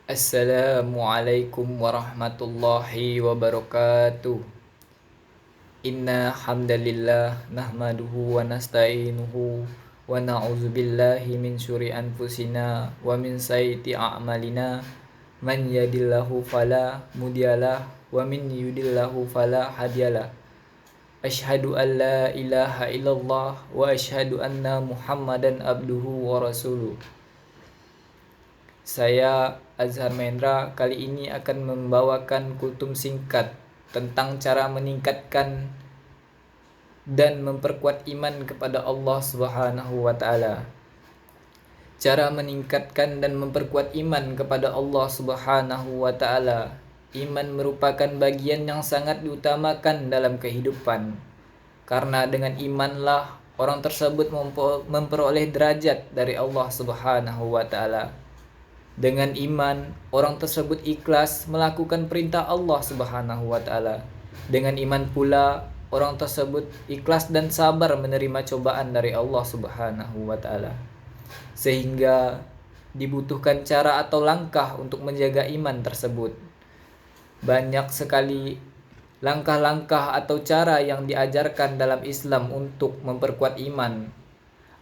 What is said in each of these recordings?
Assalamualaikum warahmatullahi wabarakatuh. Inna hamdalillah nahmaduhu wa nasta'inuhu wa na'udzubillahi min syuri anfusina wa min sayyiati a'malina. Man yadillahu fala mudhiyalah wa min yudillahu fala hadiyalah. Asyhadu an la ilaha illallah wa asyhadu anna Muhammadan abduhu wa rasuluh. Saya Azhar Mendra kali ini akan membawakan kultum singkat tentang cara meningkatkan dan memperkuat iman kepada Allah Subhanahu wa taala. Cara meningkatkan dan memperkuat iman kepada Allah Subhanahu wa taala. Iman merupakan bagian yang sangat diutamakan dalam kehidupan. Karena dengan imanlah orang tersebut memperoleh derajat dari Allah Subhanahu wa taala. Dengan iman, orang tersebut ikhlas melakukan perintah Allah Subhanahu wa taala. Dengan iman pula, orang tersebut ikhlas dan sabar menerima cobaan dari Allah Subhanahu wa taala. Sehingga dibutuhkan cara atau langkah untuk menjaga iman tersebut. Banyak sekali langkah-langkah atau cara yang diajarkan dalam Islam untuk memperkuat iman,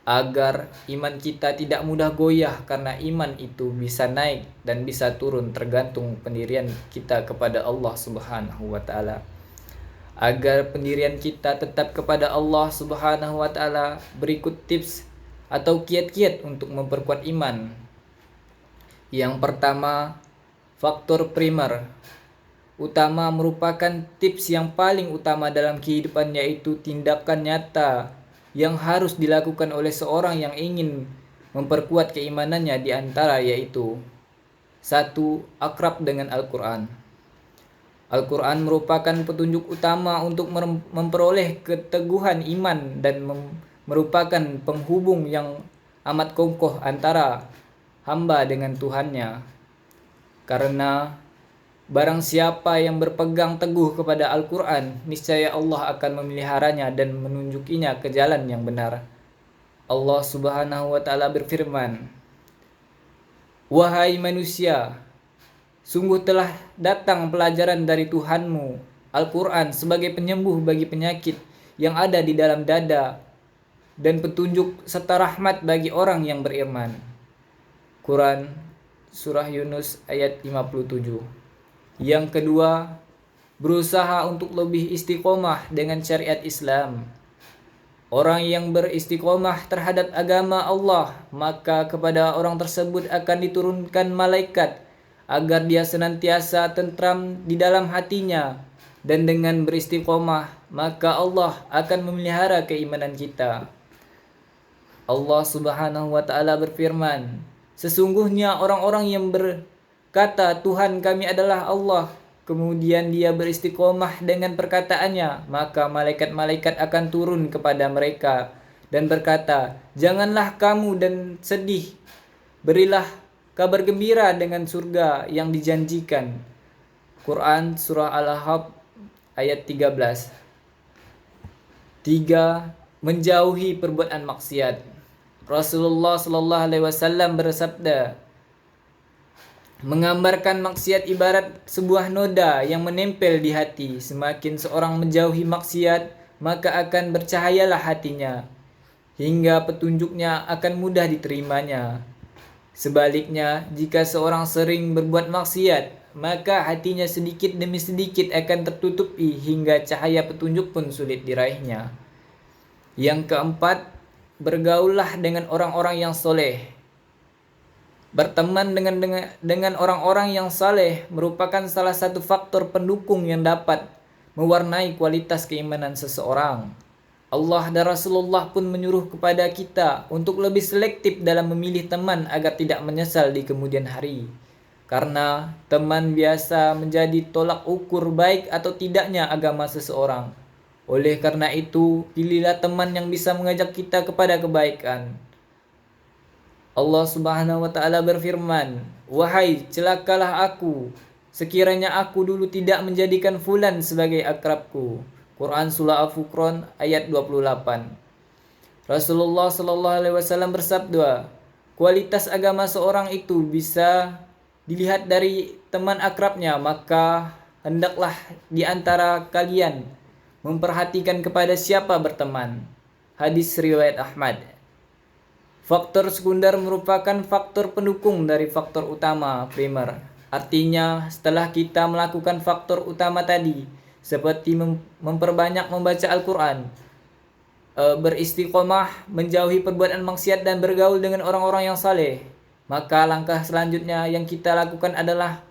agar iman kita tidak mudah goyah, karena iman itu bisa naik dan bisa turun tergantung pendirian kita kepada Allah Subhanahu wa taala. Agar pendirian kita tetap kepada Allah Subhanahu wa taala, berikut tips atau kiat-kiat untuk memperkuat iman. Yang pertama, faktor primer utama merupakan tips yang paling utama dalam kehidupan, yaitu tindakan nyata yang harus dilakukan oleh seorang yang ingin memperkuat keimanannya, di antara yaitu 1. Akrab dengan Al-Quran. Al-Quran merupakan petunjuk utama untuk memperoleh keteguhan iman dan merupakan penghubung yang amat kokoh antara hamba dengan Tuhannya. Karena barang siapa yang berpegang teguh kepada Al-Quran, niscaya Allah akan memeliharanya dan menunjukinya ke jalan yang benar. Allah Subhanahu wa taala berfirman, "Wahai manusia, sungguh telah datang pelajaran dari Tuhanmu, Al-Quran, sebagai penyembuh bagi penyakit yang ada di dalam dada dan petunjuk serta rahmat bagi orang yang beriman." Quran Surah Yunus ayat 57. Yang kedua, berusaha untuk lebih istiqomah dengan syariat Islam. Orang yang beristiqomah terhadap agama Allah, maka kepada orang tersebut akan diturunkan malaikat agar dia senantiasa tentram di dalam hatinya. Dan dengan beristiqomah, maka Allah akan memelihara keimanan kita. Allah Subhanahu wa taala berfirman, "Sesungguhnya orang-orang yang kata Tuhan kami adalah Allah, kemudian dia beristiqomah dengan perkataannya, maka malaikat-malaikat akan turun kepada mereka dan berkata, janganlah kamu dan sedih, berilah kabar gembira dengan surga yang dijanjikan." Quran Surah Al-Ahqaf ayat 13. 3. Menjauhi perbuatan maksiat. Rasulullah sallallahu alaihi wasallam bersabda, menggambarkan maksiat ibarat sebuah noda yang menempel di hati. Semakin seorang menjauhi maksiat, maka akan bercahayalah hatinya, hingga petunjuknya akan mudah diterimanya. Sebaliknya, jika seorang sering berbuat maksiat, maka hatinya sedikit demi sedikit akan tertutupi, hingga cahaya petunjuk pun sulit diraihnya. Yang keempat, bergaullah dengan orang-orang yang soleh. Berteman dengan orang-orang yang saleh merupakan salah satu faktor pendukung yang dapat mewarnai kualitas keimanan seseorang. Allah dan Rasulullah pun menyuruh kepada kita untuk lebih selektif dalam memilih teman agar tidak menyesal di kemudian hari. Karena teman biasa menjadi tolak ukur baik atau tidaknya agama seseorang. Oleh karena itu, pilihlah teman yang bisa mengajak kita kepada kebaikan. Allah Subhanahu wa taala berfirman, "Wahai celakalah aku, sekiranya aku dulu tidak menjadikan fulan sebagai akrabku." Quran Surah Al-Furqan ayat 28. Rasulullah sallallahu alaihi wasallam bersabda, kualitas agama seorang itu bisa dilihat dari teman akrabnya, maka hendaklah di antara kalian memperhatikan kepada siapa berteman. Hadis riwayat Ahmad. Faktor sekunder merupakan faktor pendukung dari faktor utama primer. Artinya, setelah kita melakukan faktor utama tadi, seperti memperbanyak membaca Al-Quran, beristiqomah, menjauhi perbuatan maksiat dan bergaul dengan orang-orang yang saleh, maka langkah selanjutnya yang kita lakukan adalah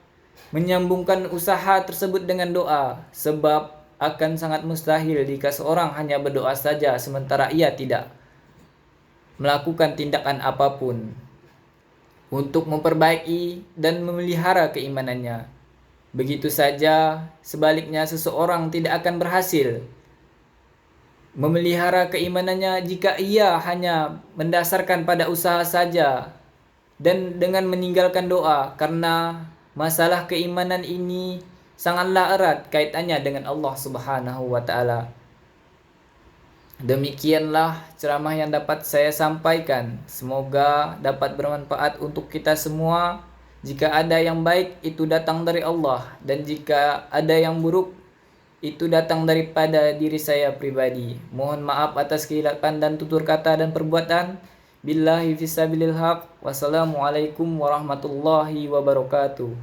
menyambungkan usaha tersebut dengan doa, sebab akan sangat mustahil jika seorang hanya berdoa saja sementara ia tidak melakukan tindakan apapun untuk memperbaiki dan memelihara keimanannya. Begitu saja sebaliknya, seseorang tidak akan berhasil memelihara keimanannya jika ia hanya mendasarkan pada usaha saja dan dengan meninggalkan doa, karena masalah keimanan ini sangatlah erat kaitannya dengan Allah Subhanahu wa taala. Demikianlah ceramah yang dapat saya sampaikan. Semoga dapat bermanfaat untuk kita semua. Jika ada yang baik, itu datang dari Allah, dan jika ada yang buruk, itu datang daripada diri saya pribadi. Mohon maaf atas kehilapan dan tutur kata dan perbuatan. Billahi fisabilil haq. Wassalamualaikum warahmatullahi wabarakatuh.